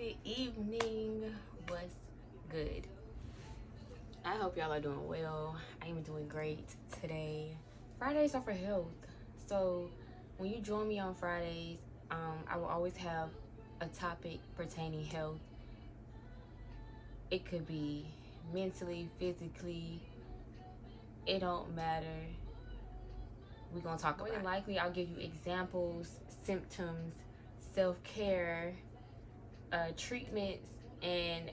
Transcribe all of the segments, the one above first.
Good evening. What's good? I hope y'all are doing well. I am doing great today. Fridays are for health. So when you join me on Fridays, I will always have a topic pertaining health. It could be mentally, physically, it don't matter. We're gonna talk about it. More than likely, I'll give you examples, symptoms, self-care, treatments, and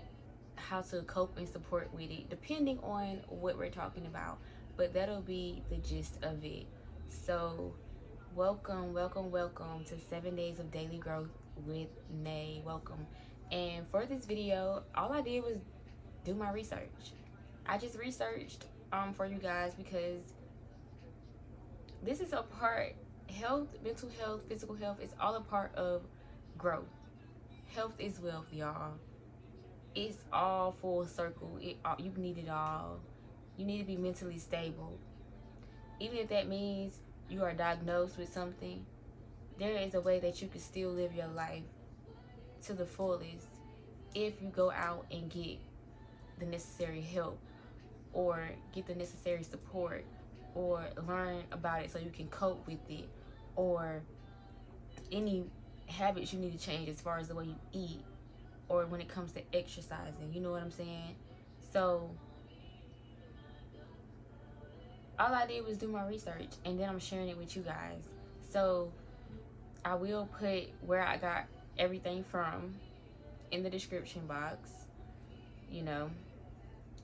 how to cope and support with it, depending on what we're talking about. But that'll be the gist of it. So welcome to 7 days of daily growth with Nay. Welcome. And for this video, all I did was do my research. I just researched for you guys because this is a part, health, mental health, physical health is all a part of growth. Health is wealth, y'all. It's all full circle. You need it all. You need to be mentally stable. Even if that means you are diagnosed with something, there is a way that you can still live your life to the fullest if you go out and get the necessary help or get the necessary support or learn about it so you can cope with it, or any habits you need to change as far as the way you eat or when it comes to exercising. You know what I'm saying? So all I did was do my research, and then I'm sharing it with you guys. So I will put where I got everything from in the description box, you know.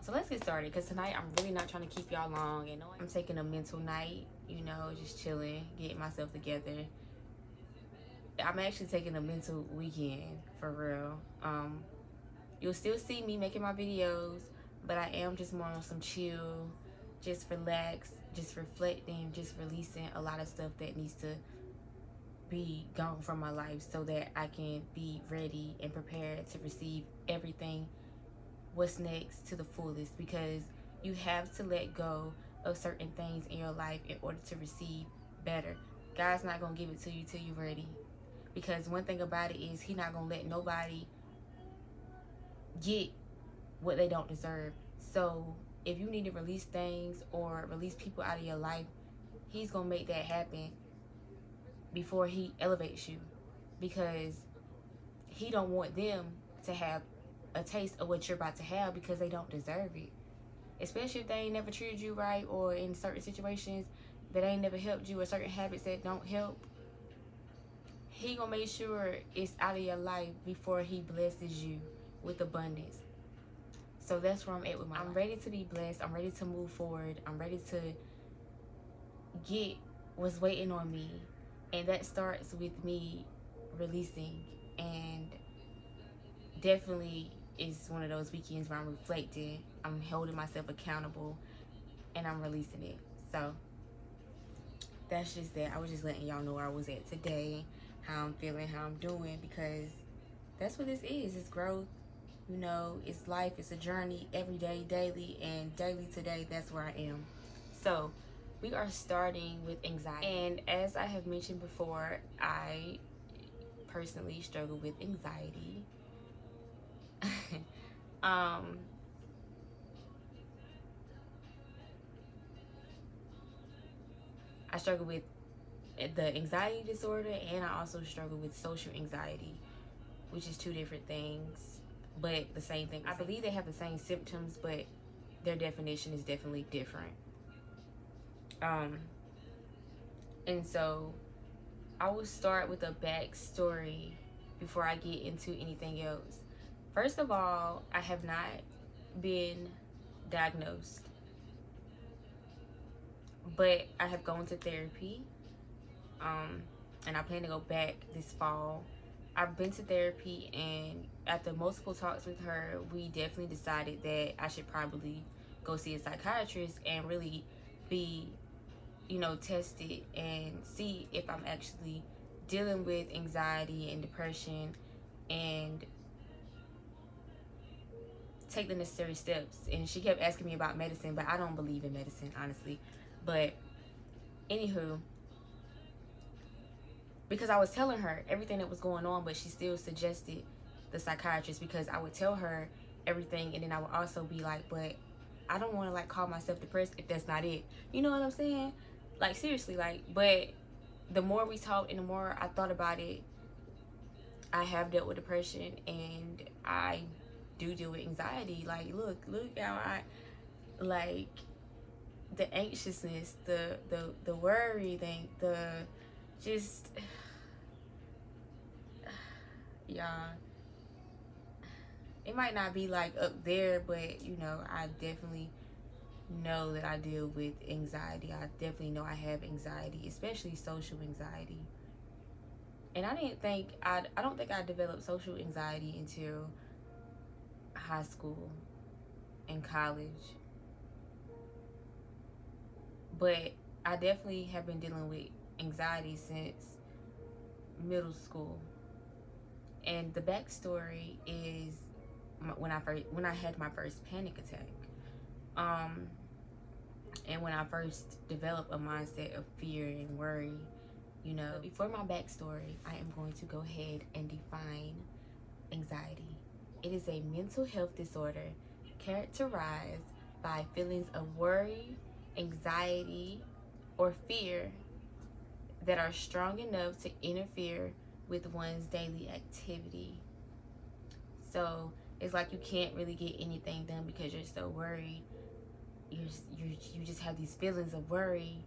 So let's get started, because tonight I'm really not trying to keep y'all long. And I'm taking a mental night, you know, just chilling, getting myself together. I'm actually taking a mental weekend, for real. You'll still see me making my videos, but I am just more on some chill, just relax, just reflecting, just releasing a lot of stuff that needs to be gone from my life so that I can be ready and prepared to receive everything, what's next, to the fullest, because you have to let go of certain things in your life in order to receive better. God's not going to give it to you till you're ready, because one thing about it is He's not going to let nobody get what they don't deserve. So if you need to release things or release people out of your life, He's going to make that happen before He elevates you, because He don't want them to have a taste of what you're about to have, because they don't deserve it. Especially if they ain't never treated you right, or in certain situations that ain't never helped you, or certain habits that don't help. He gonna make sure it's out of your life before He blesses you with abundance. So that's where I'm at with my life. I'm ready to be blessed. I'm ready to move forward. I'm ready to get what's waiting on me. And that starts with me releasing. And definitely is one of those weekends where I'm reflecting, I'm holding myself accountable, and I'm releasing it. So that's just that. I was just letting y'all know where I was at today, how I'm feeling, how I'm doing, because that's what this is. It's growth. You know, it's life. It's a journey every day, daily, and daily today, that's where I am. So we are starting with anxiety. And as I have mentioned before, I personally struggle with anxiety. I struggle with the anxiety disorder, and I also struggle with social anxiety, which is two different things, but the same thing. I believe they have the same symptoms, but their definition is definitely different. And so I will start with a backstory before I get into anything else. First of all, I have not been diagnosed, but I have gone to therapy, and I plan to go back this fall. I've been to therapy, and after multiple talks with her, we definitely decided that I should probably go see a psychiatrist and really be, you know, tested and see if I'm actually dealing with anxiety and depression, and take the necessary steps. And she kept asking me about medicine, but I don't believe in medicine, honestly. But anywho, because I was telling her everything that was going on, but she still suggested the psychiatrist, because I would tell her everything, and then I would also be like, but I don't want to like call myself depressed if that's not it. You know what I'm saying? Like seriously, like, but the more we talked and the more I thought about it, I have dealt with depression and I do deal with anxiety. Like, look how I, like, the anxiousness, the worry, the just, yeah. It might not be like up there, but you know, I definitely know that I deal with anxiety. I definitely know I have anxiety, especially social anxiety. And I don't think I developed social anxiety until high school and college. But I definitely have been dealing with anxiety since middle school. And the backstory is when I had my first panic attack. And when I first developed a mindset of fear and worry, you know, before my backstory, I am going to go ahead and define anxiety. It is a mental health disorder characterized by feelings of worry, anxiety, or fear that are strong enough to interfere with one's daily activity. So it's like you can't really get anything done because you're so worried. You just have these feelings of worry,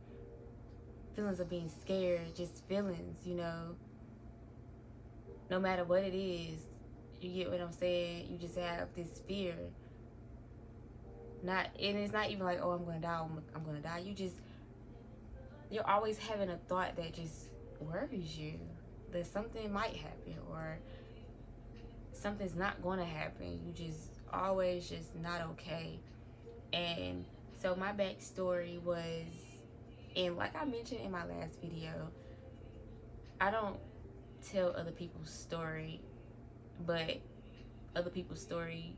feelings of being scared, just feelings, you know. No matter what it is, you get what I'm saying? You just have this fear. And it's not even like, oh, I'm gonna die, I'm gonna die. You're always having a thought that just worries you, that something might happen or something's not gonna happen. You just always just not okay. And so my backstory was, and like I mentioned in my last video, I don't tell other people's story, but other people's story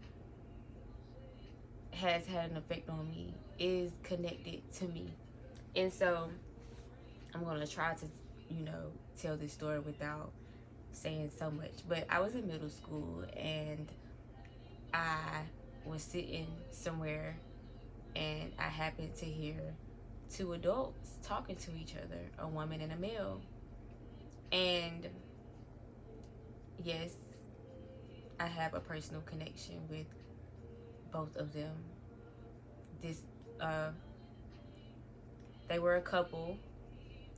has had an effect on me, is connected to me. And so I'm gonna try to, you know, tell this story without saying so much. But I was in middle school and I was sitting somewhere and I happened to hear two adults talking to each other, a woman and a male. And yes, I have a personal connection with both of them. They were a couple,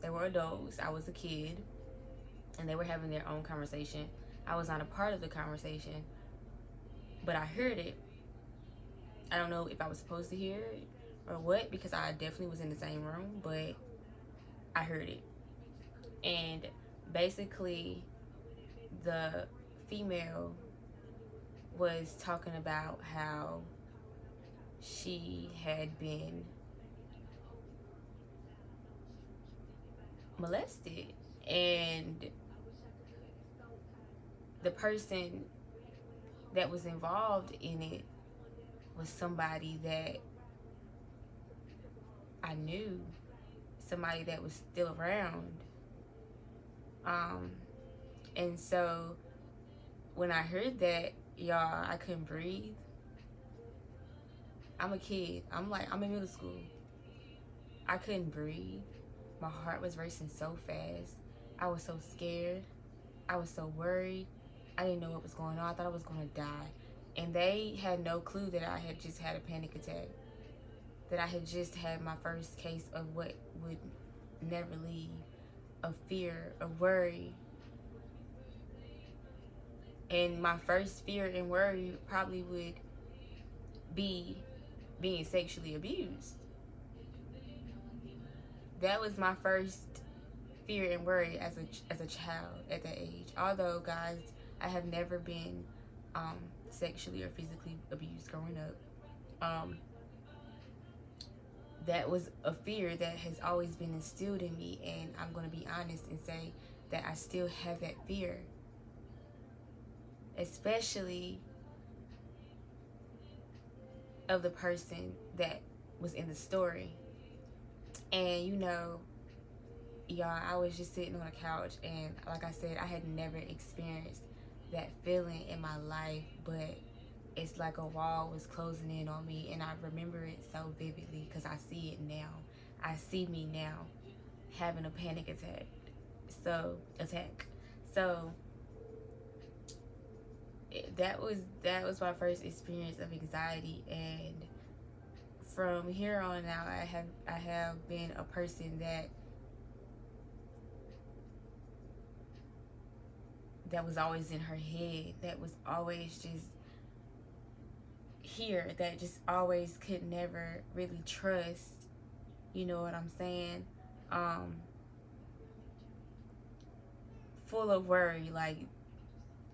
they were adults, I was a kid, and they were having their own conversation. I was not a part of the conversation, but I heard it. I don't know if I was supposed to hear it or what, because I definitely was in the same room, but I heard it. And basically, the female was talking about how she had been molested, and the person that was involved in it was somebody that I knew, somebody that was still around. And so when I heard that, y'all, I couldn't breathe. I'm a kid. I'm in middle school. I couldn't breathe. My heart was racing so fast. I was so scared. I was so worried. I didn't know what was going on. I thought I was going to die. And they had no clue that I had just had a panic attack, that I had just had my first case of what would never leave, of fear, of worry. And my first fear and worry probably would be being sexually abused. That was my first fear and worry as a child at that age. Although, guys, I have never been sexually or physically abused growing up. That was a fear that has always been instilled in me, and I'm going to be honest and say that I still have that fear, especially of the person that was in the story. And you know, y'all, I was just sitting on a couch, and like I said, I had never experienced that feeling in my life, but it's like a wall was closing in on me, and I remember it so vividly because I see it now. I see me now having a panic attack. So that was my first experience of anxiety, and from here on out, I have been a person that was always in her head, that was always just here, that just always could never really trust. You know what I'm saying? Um, Full of worry, like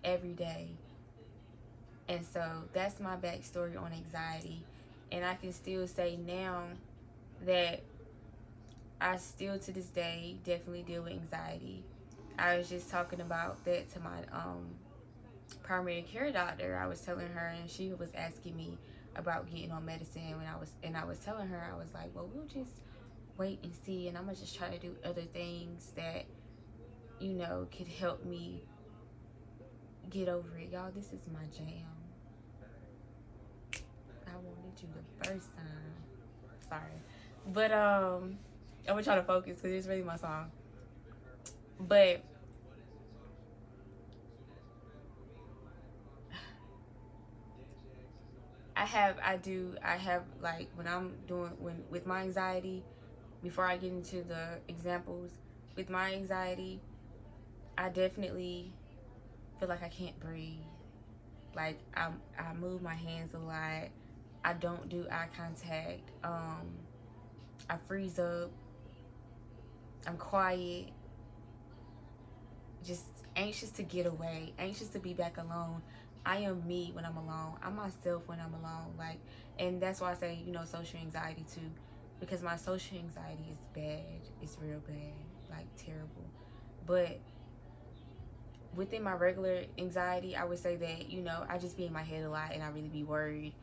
every day. And so that's my backstory on anxiety. And I can still say now that I still to this day definitely deal with anxiety. I was just talking about that to my primary care doctor. I was telling her, and she was asking me about getting on medicine when I was telling her, I was like, well, we'll just wait and see, and I'm gonna just try to do other things that could help me get over it. Y'all, this is my jam. I wanted you the first time. Sorry. But I'm gonna try to focus because it's really my song. But I have like when with my anxiety, before I get into the examples, with my anxiety, I definitely feel like I can't breathe. Like I move my hands a lot. I don't do eye contact. I freeze up. I'm quiet. Just anxious to get away. Anxious to be back alone. I am me when I'm alone. I'm myself when I'm alone. Like, and that's why I say social anxiety too, because my social anxiety is bad. It's real bad, like terrible. But within my regular anxiety, I would say that I just be in my head a lot, and I really be worried,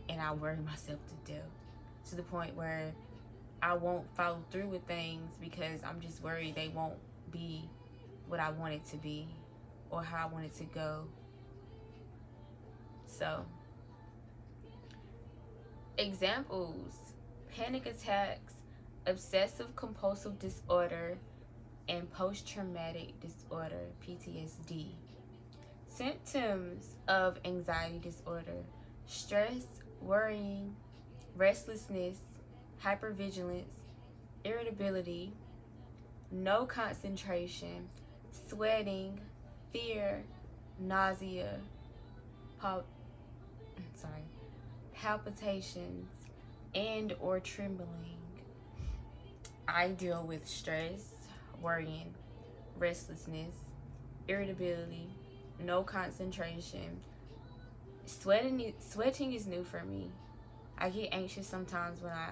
and I worry myself to death, to the point where I won't follow through with things because I'm just worried they won't be what I want it to be or how I want it to go. So, examples: panic attacks, obsessive compulsive disorder, and post-traumatic disorder, PTSD. Symptoms of anxiety disorder: stress, worrying, restlessness, hypervigilance, irritability, no concentration, sweating, fear, nausea, palpitations, and or trembling. I deal with stress, worrying, restlessness, irritability, no concentration. Sweating is new for me. I get anxious sometimes when I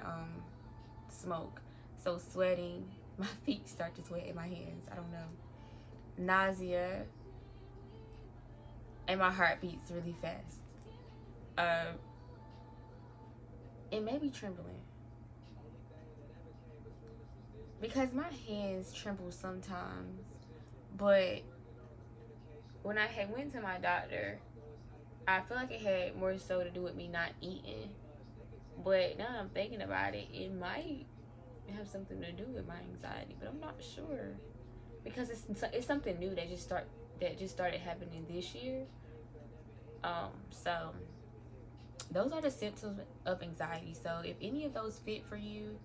smoke. So sweating, my feet start to sweat in my hands. I don't know. Nausea, and my heart beats really fast. And maybe trembling. Because my hands tremble sometimes. But when I had went to my doctor, I feel like it had more so to do with me not eating. But now that I'm thinking about it, it might have something to do with my anxiety, but I'm not sure because it's something new that just started happening this year. So those are the symptoms of anxiety. So if any of those fit for you,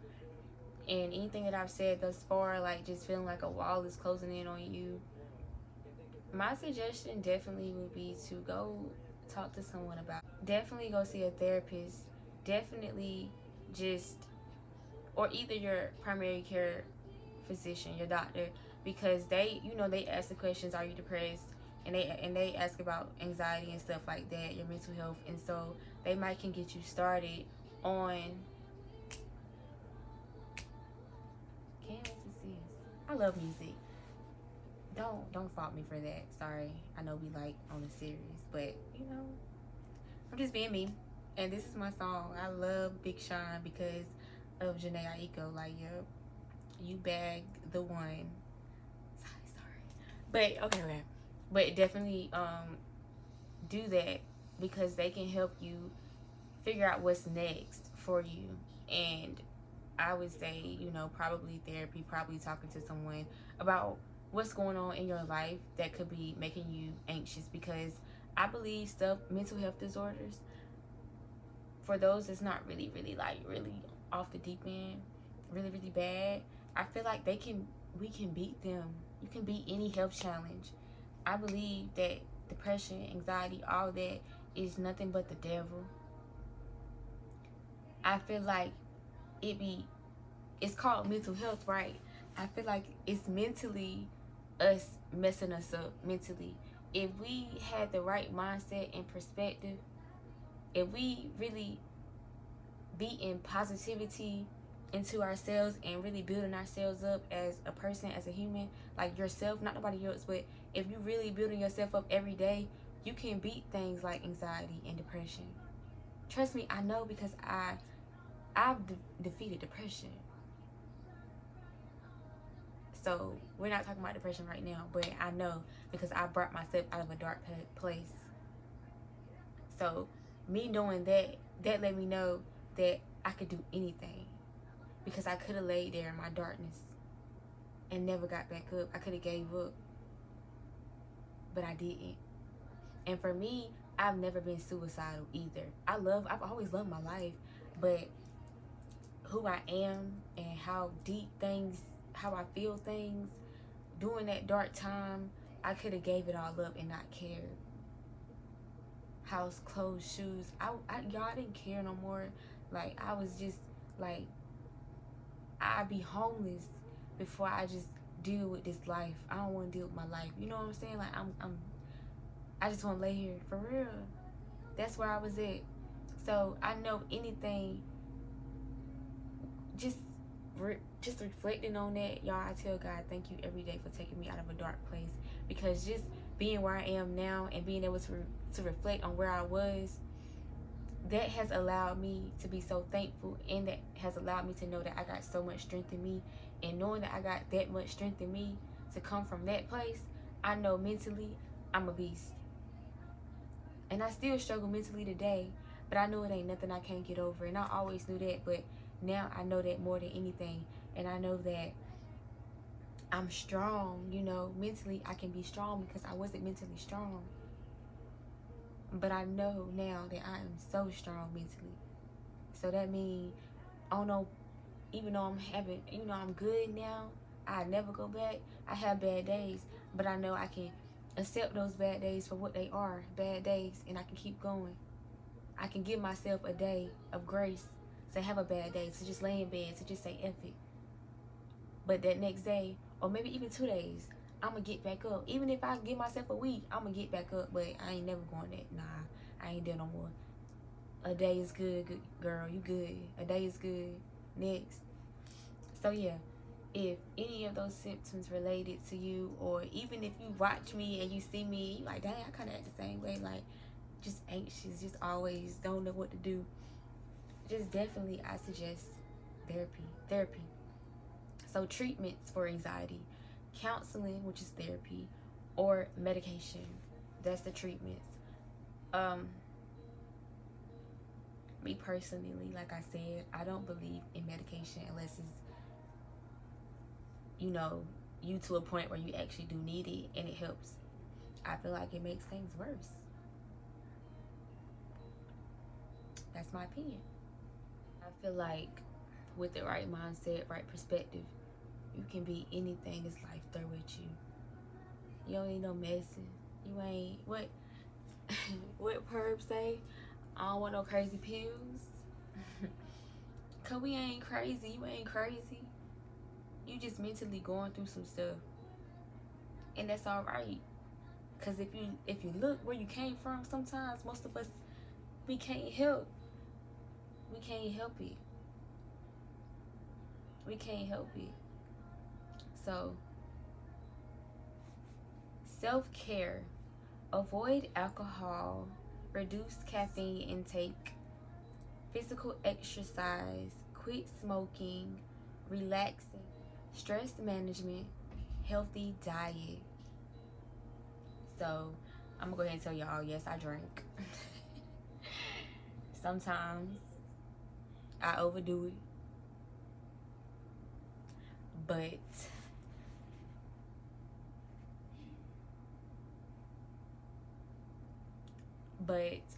and anything that I've said thus far, like just feeling like a wall is closing in on you, my suggestion definitely would be to go talk to someone about it. Definitely go see a therapist. Definitely just, or either your primary care physician, your doctor, because they ask the questions, are you depressed? And they ask about anxiety and stuff like that, your mental health, and so they might can get you started on. Can't wait to see us. I love music. Don't fault me for that. Sorry. I know we like on a series, but I'm just being me. And this is my song. I love Big Sean because of Jhené Aiko. Like, yep, you bagged the one. Sorry. But okay. But definitely do that, because they can help you figure out what's next for you. And I would say, probably therapy, probably talking to someone about what's going on in your life that could be making you anxious. Because I believe mental health disorders, for those that's not really, really off the deep end, really, really bad, I feel like we can beat them. You can beat any health challenge. I believe that depression, anxiety, all that is nothing but the devil. I feel like it's called mental health, right? I feel like it's mentally us messing us up mentally. If we had the right mindset and perspective, if we really be in positivity into ourselves and really building ourselves up as a person, as a human, like yourself, not nobody else, but if you really building yourself up every day, you can beat things like anxiety and depression. Trust me, I know, because I've defeated depression. So we're not talking about depression right now, but I know, because I brought myself out of a dark place. So me knowing that let me know that I could do anything, because I could have laid there in my darkness and never got back up. I could have gave up, but I didn't. And for me, I've never been suicidal either. I've always loved my life, but who I am and how I feel things during that dark time, I could have gave it all up and not cared. House, clothes, shoes, y'all didn't care no more. Like, I was just like, I'd be homeless before I just deal with this life. I don't want to deal with my life. You know what I'm saying? Like, I just want to lay here for real. That's where I was at. So I know anything. Just reflecting on that, y'all, I tell God thank you every day for taking me out of a dark place. Because just being where I am now and being able to reflect on where I was, that has allowed me to be so thankful, and that has allowed me to know that I got so much strength in me. And knowing that I got that much strength in me to come from that place, I know mentally I'm a beast. And I still struggle mentally today, but I know it ain't nothing I can't get over. And I always knew that, but now I know that more than anything. And I know that I'm strong, mentally I can be strong, because I wasn't mentally strong. But I know now that I am so strong mentally. So that means, I don't know, even though I'm good now, I never go back. I have bad days, but I know I can accept those bad days for what they are, bad days, and I can keep going. I can give myself a day of grace to have a bad day, to just lay in bed, to just say F it. But that next day, or maybe even 2 days, I'm going to get back up. Even if I give myself a week, I'm going to get back up, but I ain't never going that. Nah, I ain't there no more. A day is good, girl, you good. A day is good. Next. So yeah, if any of those symptoms related to you, or even if you watch me and you see me, you like, dang, I kind of act the same way, like just anxious, just always don't know what to do, just definitely I suggest therapy. So treatments for anxiety, counseling, which is therapy, or medication, that's the treatments. Me personally, like I said, I don't believe in medication unless it's, you to a point where you actually do need it and it helps. I feel like it makes things worse. That's my opinion. I feel like with the right mindset, right perspective, you can beat anything this life throw at you. You don't need no medicine. You ain't, what Perp say? I don't want no crazy pills. Cause we ain't crazy. You ain't crazy. You just mentally going through some stuff. And that's alright. Cause if you look where you came from, sometimes most of us, we can't help it. We can't help it. So, self-care. Avoid alcohol, reduce caffeine intake, physical exercise, quit smoking, relaxing, stress management, healthy diet. So I'm gonna go ahead and tell y'all, yes, I drink. Sometimes I overdo it, but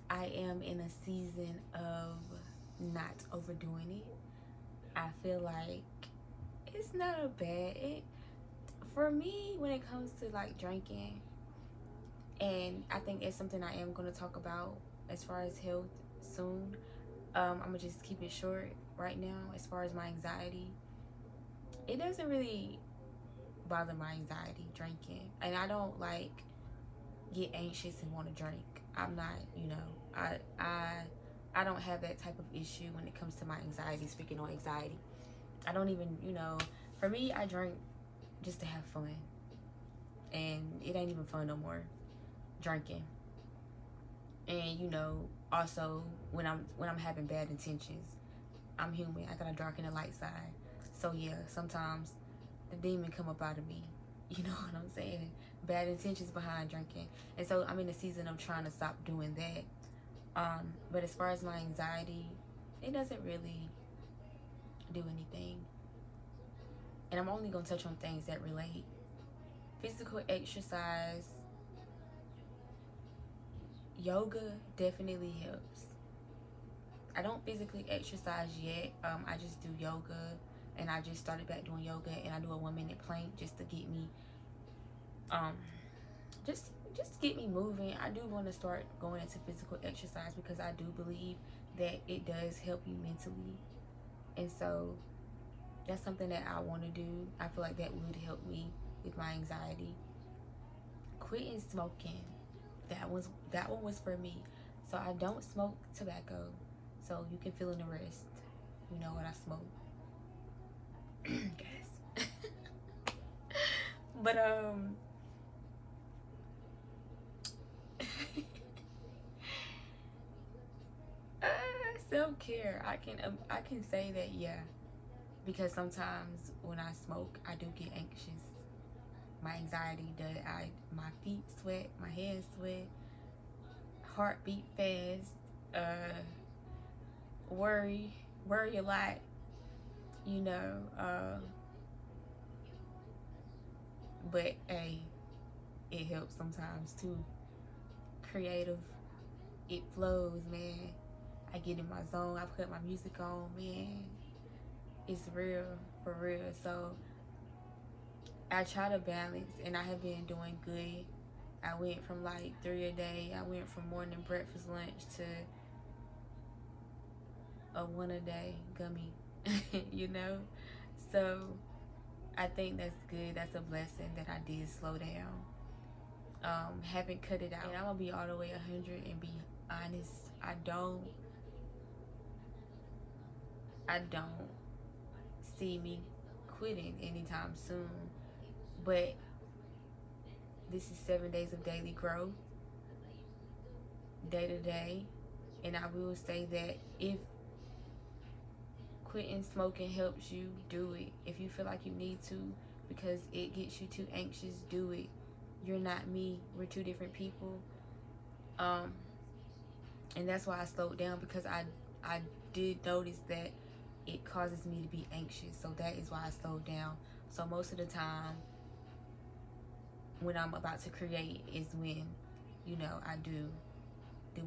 I am in a season of not overdoing it. I feel like it's not a bad it for me when it comes to like drinking, and I think it's something I am going to talk about as far as health soon. I'm gonna just keep it short right now. As far as my anxiety, it doesn't really bother my anxiety drinking, and I don't like get anxious and want to drink. I'm not, I don't have that type of issue when it comes to my anxiety. Speaking on anxiety, I don't even, for me, I drink just to have fun, and it ain't even fun no more drinking. And also when I'm having bad intentions, I'm human. I gotta darken the light side. So yeah, sometimes the demon come up out of me. You know what I'm saying? Bad intentions behind drinking. And so I'm in a season of trying to stop doing that. But as far as my anxiety, it doesn't really do anything. And I'm only gonna touch on things that relate. Physical exercise, yoga definitely helps. I don't physically exercise yet. I just do yoga, and I just started back doing yoga, and I do a 1-minute plank just to get me, just get me moving. I do want to start going into physical exercise because I do believe that it does help you mentally, and so that's something that I want to do. I feel like that would help me with my anxiety. Quitting smoking, that one was for me. So I don't smoke tobacco. So you can fill in the rest. You know what I smoke. Gas. But self-care. I can say that, yeah. Because sometimes when I smoke, I do get anxious. My anxiety does. My feet sweat, my hands sweat, heartbeat fast, worry a lot, you know. But hey, it helps sometimes too. Creative, it flows, man. I get in my zone. I put my music on, man. It's real, for real. So I try to balance, and I have been doing good. I went from like 3 a day. I went from morning, breakfast, lunch to a 1 a day gummy, you know? So I think that's good. That's a blessing that I did slow down. Haven't cut it out. And I'm gonna be all the way 100 and be honest. I don't see me quitting anytime soon. But this is 7 days of daily growth, day to day. And I will say that if quitting smoking helps you, do it. If you feel like you need to because it gets you too anxious, do it. You're not me. We're two different people. And that's why I slowed down, because I did notice that it causes me to be anxious. So that is why I slowed down. So most of the time when I'm about to create is when, I do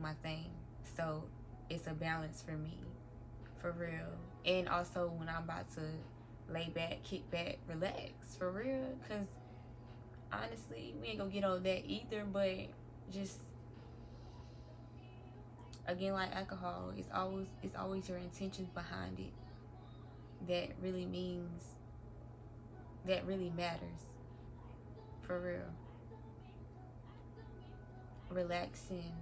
my thing. So it's a balance for me, for real. And also when I'm about to lay back, kick back, relax, for real. Because honestly, we ain't gonna get on that either, but just, again, like alcohol, it's always your intentions behind it that really matters, for real. Relaxing,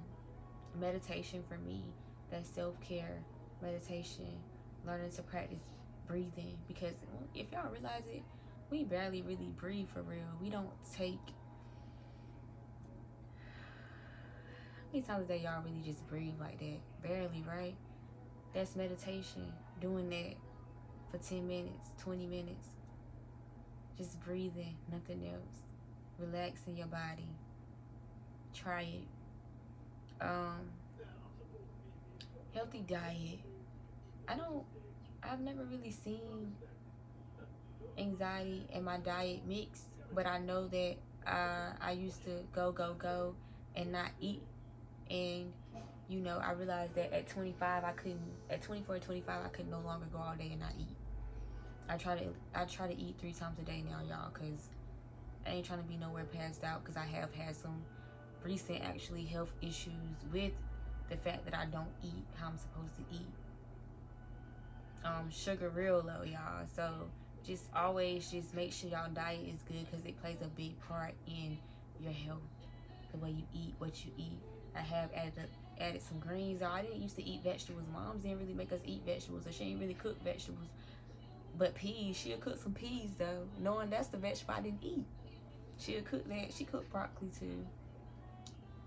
meditation for me, that's self-care, meditation, learning to practice breathing, because if y'all realize it, we barely really breathe, for real. We don't take, how many times a day y'all really just breathe like that? Barely, right? That's meditation. Doing that for 10 minutes, 20 minutes. Just breathing, nothing else. Relaxing your body. try it. Healthy diet. I've never really seen anxiety in my diet mix, but I know that I used to go and not eat, and I realized that at 25 I couldn't. At 24, 25 I could no longer go all day and not eat. I try to eat 3 times a day now, y'all, cause I ain't trying to be nowhere passed out, cause I have had some recent actually health issues with the fact that I don't eat how I'm supposed to eat. Sugar real low, y'all. So just always just make sure y'all diet is good, because it plays a big part in your health. The way you eat, what you eat. I have added some greens. I didn't used to eat vegetables. Moms didn't really make us eat vegetables, or she didn't really cook vegetables. But peas, she'll cook some peas though, knowing that's the vegetable I didn't eat. She'll cook that. She cooked broccoli too.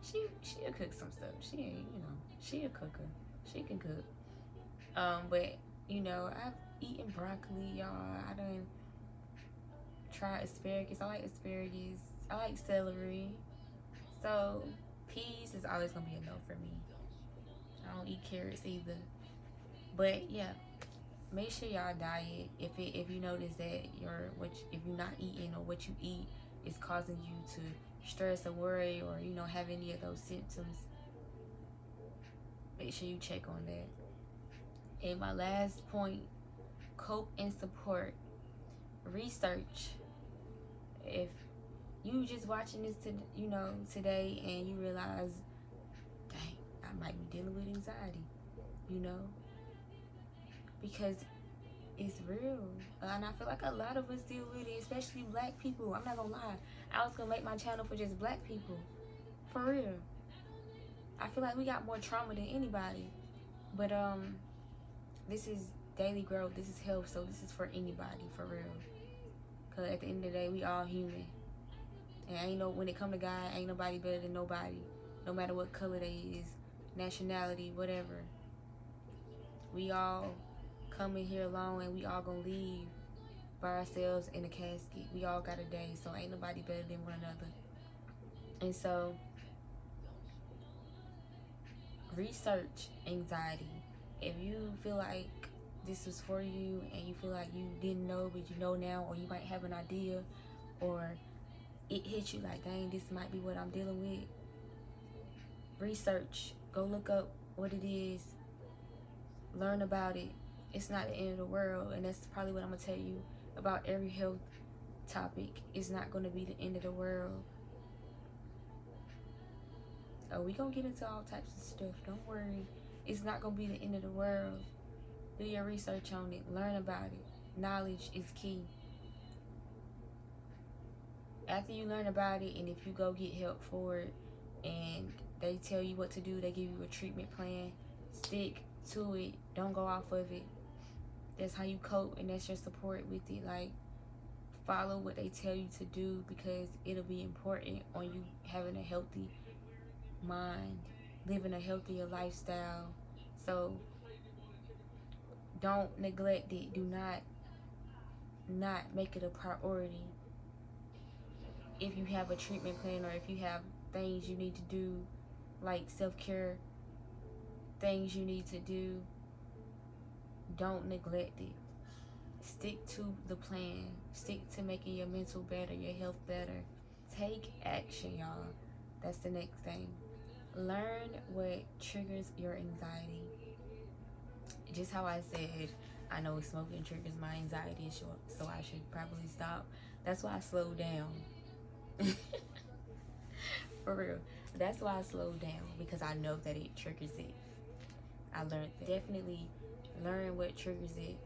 She'll cook some stuff. She ain't, she a cooker. She can cook. But I've eaten broccoli, y'all. I done tried asparagus. I like asparagus. I like celery. So peas is always gonna be a no for me. I don't eat carrots either. But yeah, make sure y'all diet. If you notice that if you're not eating, or what you eat is causing you to stress or worry, or have any of those symptoms, make sure you check on that. And my last point, cope and support. Research. If you just watching this today and you realize, dang, I might be dealing with anxiety, because it's real. And I feel like a lot of us deal with it, especially black people. I'm not gonna lie. I was gonna make my channel for just black people. For real. I feel like we got more trauma than anybody. But this is daily growth. This is health. So this is for anybody, for real. Because at the end of the day, we all human. And when it come to God, ain't nobody better than nobody. No matter what color they is, nationality, whatever. We all come in here alone, and we all gonna leave by ourselves in a casket. We all got a day, so ain't nobody better than one another. And so, research anxiety. If you feel like this was for you, and you feel like you didn't know but you know now, or you might have an idea, or it hit you like, dang, this might be what I'm dealing with, research. Go look up what it is. Learn about it. It's not the end of the world, and that's probably what I'm going to tell you about every health topic. It's not going to be the end of the world. Oh, we going to get into all types of stuff. Don't worry. It's not going to be the end of the world. Do your research on it. Learn about it. Knowledge is key. After you learn about it, and if you go get help for it, and they tell you what to do, they give you a treatment plan, stick to it. Don't go off of it. That's how you cope, and that's your support with it. Like, follow what they tell you to do, because it'll be important on you having a healthy mind, living a healthier lifestyle. So don't neglect it. Do not make it a priority. If you have a treatment plan, or if you have things you need to do, like self-care things you need to do, don't neglect it. Stick to the plan. Stick to making your mental better, your health better. Take action, y'all. That's the next thing. Learn what triggers your anxiety. Just how I said, I know smoking triggers my anxiety, so I should probably stop. That's why I slowed down. For real. That's why I slowed down, because I know that it triggers it. I learned that. Definitely learn what triggers it.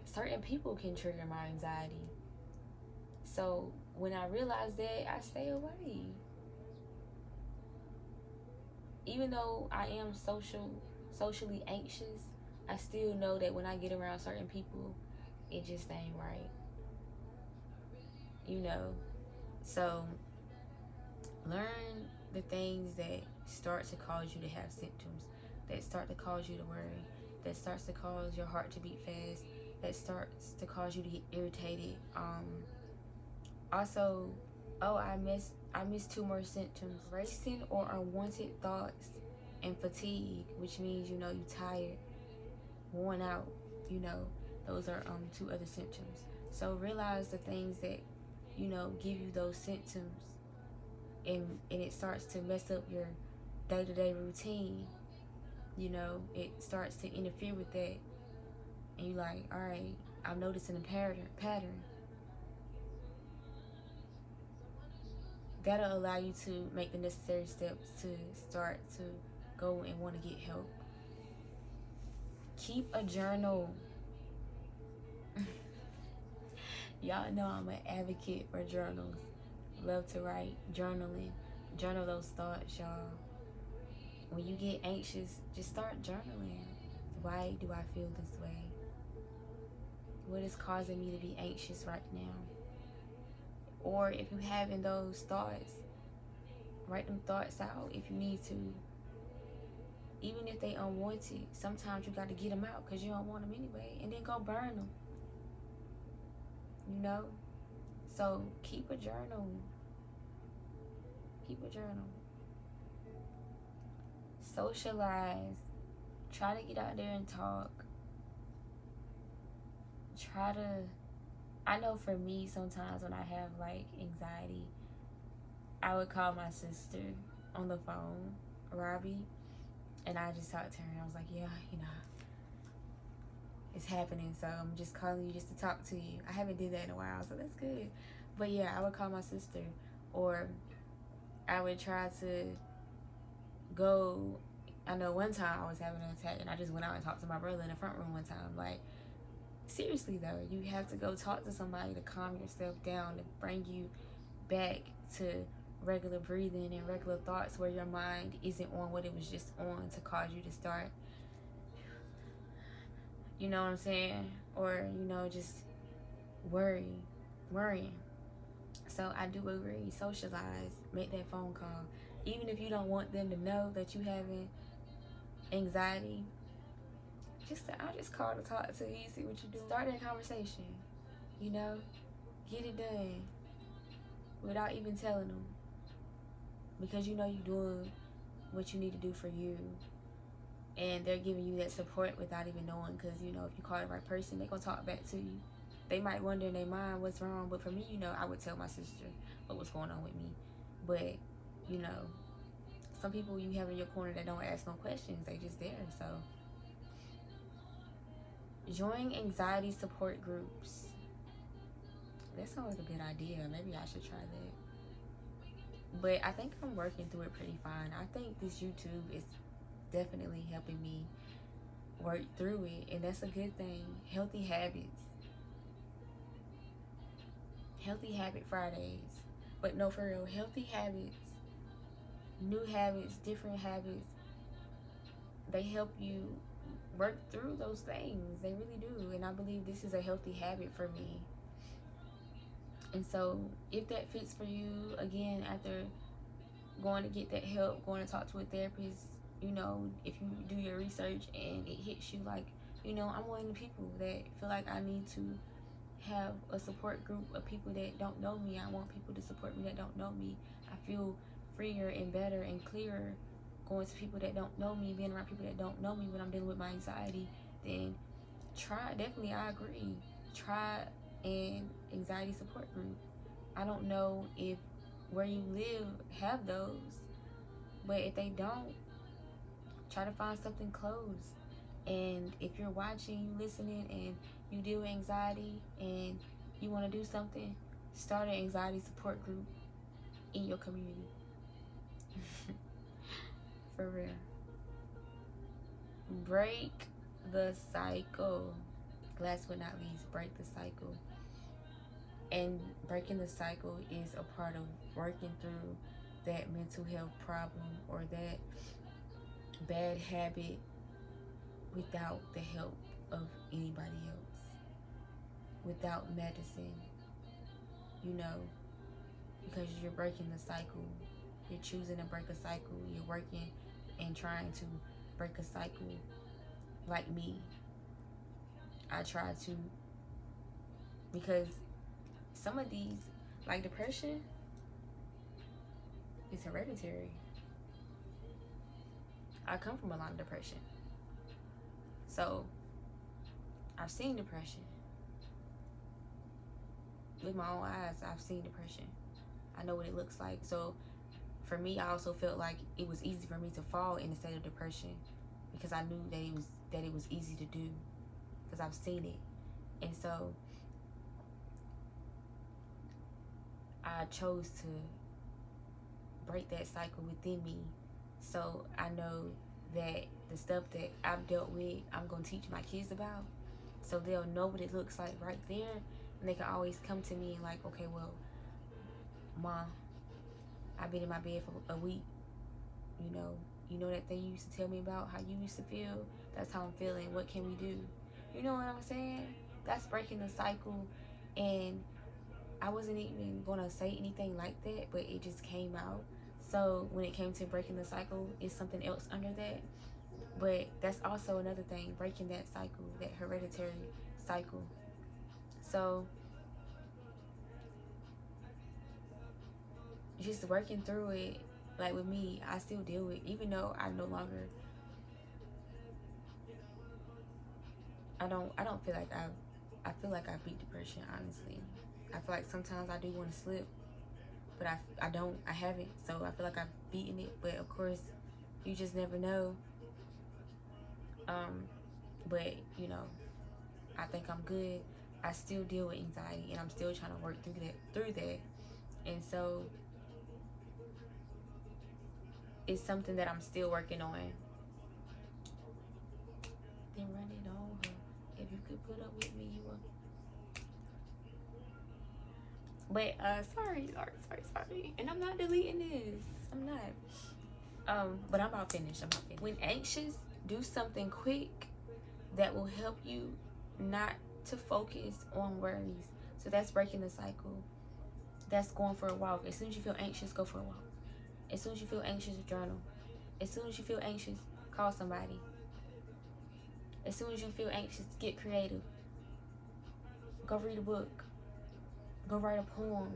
Certain people can trigger my anxiety. So when I realize that, I stay away. Even though I am socially anxious, I still know that when I get around certain people, it just ain't right. So learn the things that start to cause you to have symptoms, that start to cause you to worry, that starts to cause your heart to beat fast, that starts to cause you to get irritated. Also, Oh, I missed two more symptoms: racing or unwanted thoughts, and fatigue, which means, you know, you tired, worn out. You know, those are two other symptoms. So realize the things that, you know, give you those symptoms, and it starts to mess up your day-to-day routine. You know, it starts to interfere with that, and you like, all right, I'm noticing a pattern. That'll allow you to make the necessary steps to start to go and want to get help. Keep a journal. Y'all know I'm an advocate for journals. Love to write, journaling. Journal those thoughts, y'all. When you get anxious, just start journaling. Why do I feel this way? What is causing me to be anxious right now? Or if you're having those thoughts, write them thoughts out if you need to. Even if they unwanted, sometimes you got to get them out because you don't want them anyway, and then go burn them. You know? So keep a journal. Keep a journal. Socialize. Try to get out there and talk. I know for me, sometimes when I have like anxiety, I would call my sister on the phone, Robbie, and I just talked to her, and I was like, yeah, you know, it's happening, so I'm just calling you just to talk to you. I haven't did that in a while, so that's good. But yeah, I would call my sister, or I would try to go. I know one time I was having an attack, and I just went out and talked to my brother in the front room one time. Like, seriously though, you have to go talk to somebody to calm yourself down, to bring you back to regular breathing and regular thoughts, where your mind isn't on what it was just on to cause you to start, you know what I'm saying, or, you know, just worrying. So I do agree, socialize, make that phone call. Even if you don't want them to know that you having anxiety, I just call to talk to you, see what you're doing. Start that conversation, you know, get it done without even telling them, because you know you're doing what you need to do for you, and they're giving you that support without even knowing, because, you know, if you call the right person, they're gonna talk back to you. They might wonder in their mind what's wrong, but for me, you know, I would tell my sister what was going on with me. But, you know, some people you have in your corner that don't ask no questions, they just there. So join anxiety support groups. That sounds like a good idea. Maybe I should try that. But I think I'm working through it pretty fine. I think this YouTube is definitely helping me work through it, and that's a good thing. Healthy habits. Healthy Habit Fridays. But no, for real, healthy habits, new habits, different habits, they help you work through those things. They really do. And I believe this is a healthy habit for me. And so if that fits for you, again, after going to get that help, going to talk to a therapist, you know, if you do your research and it hits you like, you know, I'm one of the people that feel like I need to have a support group of people that don't know me. I want people to support me that don't know me. I feel freer and better and clearer going to people that don't know me, being around people that don't know me when I'm dealing with my anxiety. Then definitely, I agree, try an anxiety support group. I don't know if where you live have those, but if they don't, try to find something close. And if you're watching, you listening, and you deal with anxiety and you want to do something, start an anxiety support group in your community. For real. Break the cycle. Last but not least, break the cycle. And breaking the cycle is a part of working through that mental health problem or that bad habit without the help of anybody else, without medicine, you know, because you're breaking the cycle. You're choosing to break a cycle. You're working and trying to break a cycle. Like me, I try to, because some of these, like depression, It's hereditary. I come from a lot of depression. So I've seen depression. With my own eyes, I've seen depression. I know what it looks like. So for me, I also felt like it was easy for me to fall in a state of depression because I knew that it was easy to do because I've seen it. And so I chose to break that cycle within me. So I know that the stuff that I've dealt with, I'm going to teach my kids about. So they'll know what it looks like right there. And they can always come to me and like, okay, well, Mom, I've been in my bed for a week. You know that thing you used to tell me about, how you used to feel? That's how I'm feeling. What can we do? You know what I'm saying? That's breaking the cycle. And I wasn't even going to say anything like that, but it just came out. So when it came to breaking the cycle, it's something else under that. But that's also another thing, breaking that cycle, that hereditary cycle. So just working through it, like with me, I still deal with, even though I no longer, I don't feel like I feel like I beat depression, honestly. I feel like sometimes I do want to slip, but I haven't. So I feel like I've beaten it, but of course, you just never know. But I think I'm good. I still deal with anxiety, and I'm still trying to work through that. And so it's something that I'm still working on. Then run it over. If you could put up with me, you will. But sorry. And I'm not deleting this. I'm not. But I'm about finished. When anxious, do something quick that will help you not to focus on worries. So that's breaking the cycle. That's going for a walk. As soon as you feel anxious, go for a walk. As soon as you feel anxious, journal. As soon as you feel anxious, call somebody. As soon as you feel anxious, get creative. Go read a book. Go write a poem.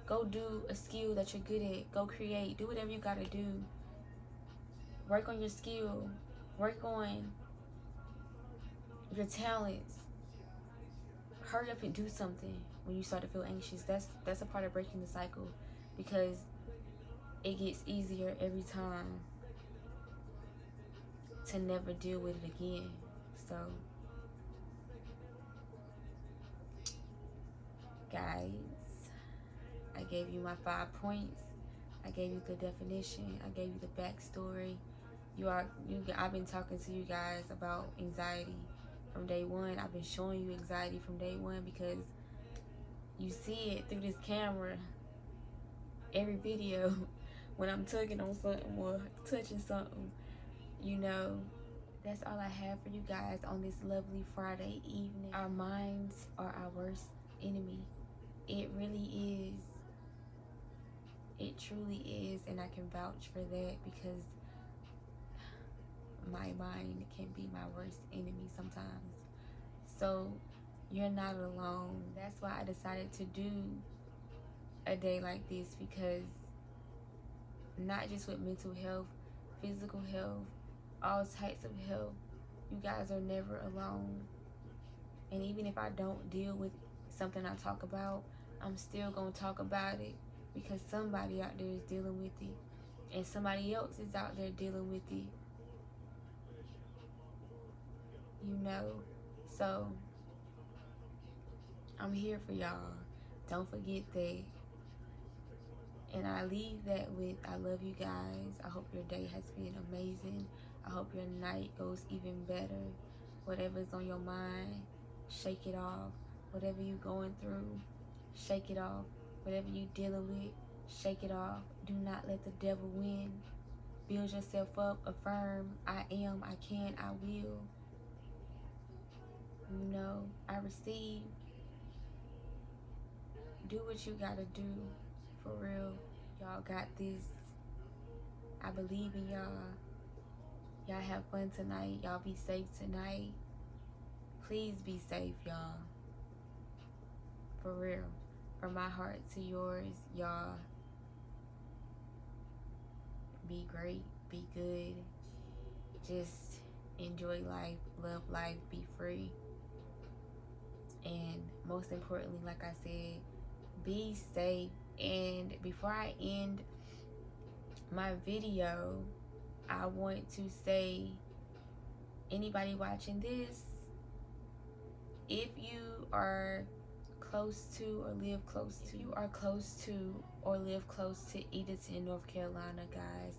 Go do a skill that you're good at. Go create. Do whatever you gotta do. Work on your skill. Work on your talents. Hurry up and do something when you start to feel anxious. That's a part of breaking the cycle, because it gets easier every time to never deal with it again. So guys, I gave you my 5 points. I gave you the definition. I gave you the backstory. I've been talking to you guys about anxiety from day one. I've been showing you anxiety from day one because you see it through this camera every video when I'm tugging on something or touching something. That's all I have for you guys on this lovely Friday evening. Our minds are our worst enemy. It really is. It truly is, and I can vouch for that because my mind can be my worst enemy sometimes. So you're not alone. That's why I decided to do a day like this, because not just with mental health, physical health, all types of health, you guys are never alone. And even if I don't deal with something I talk about, I'm still gonna talk about it, because somebody out there is dealing with it, and somebody else is out there dealing with it. So I'm here for y'all. Don't forget that. And I leave that with, I love you guys. I hope your day has been amazing. I hope your night goes even better. Whatever's on your mind, shake it off. Whatever you're going through, shake it off. Whatever you're dealing with, shake it off. Do not let the devil win. Build yourself up. Affirm, I am, I can, I will. I receive. Do what you gotta do. For real. Y'all got this. I believe in y'all. Y'all have fun tonight. Y'all be safe tonight. Please be safe, y'all. For real. From my heart to yours, y'all. be great, be good, just enjoy life, love life, be free, and most importantly, like I said, be safe. And before I end my video, I want to say, anybody watching this, if you are close to or live close to, Edenton, North Carolina, guys,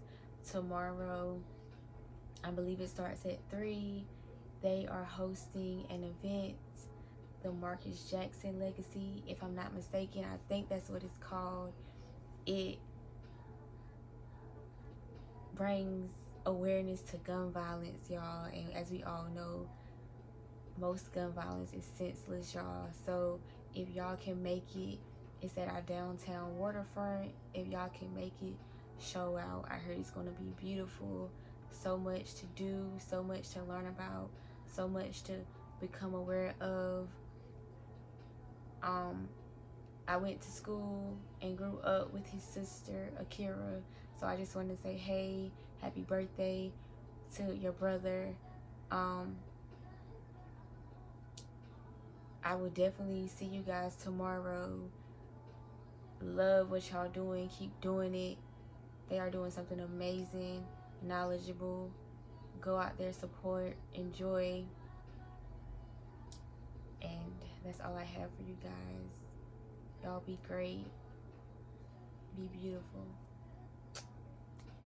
tomorrow, I believe it starts at 3, they are hosting an event, the Marcus Jackson Legacy, if I'm not mistaken. I think that's what it's called. It brings awareness to gun violence, y'all, and as we all know, most gun violence is senseless, y'all. So if y'all can make it, it's at our downtown waterfront. If y'all can make it, show out. I heard it's going to be beautiful. So much to do, so much to learn about, so much to become aware of. I went to school and grew up with his sister, Akira. So I just wanted to say, hey, happy birthday to your brother. I will definitely see you guys tomorrow. Love what y'all doing. Keep doing it. They are doing something amazing, knowledgeable. Go out there, support, enjoy. And that's all I have for you guys. Y'all be great. Be beautiful.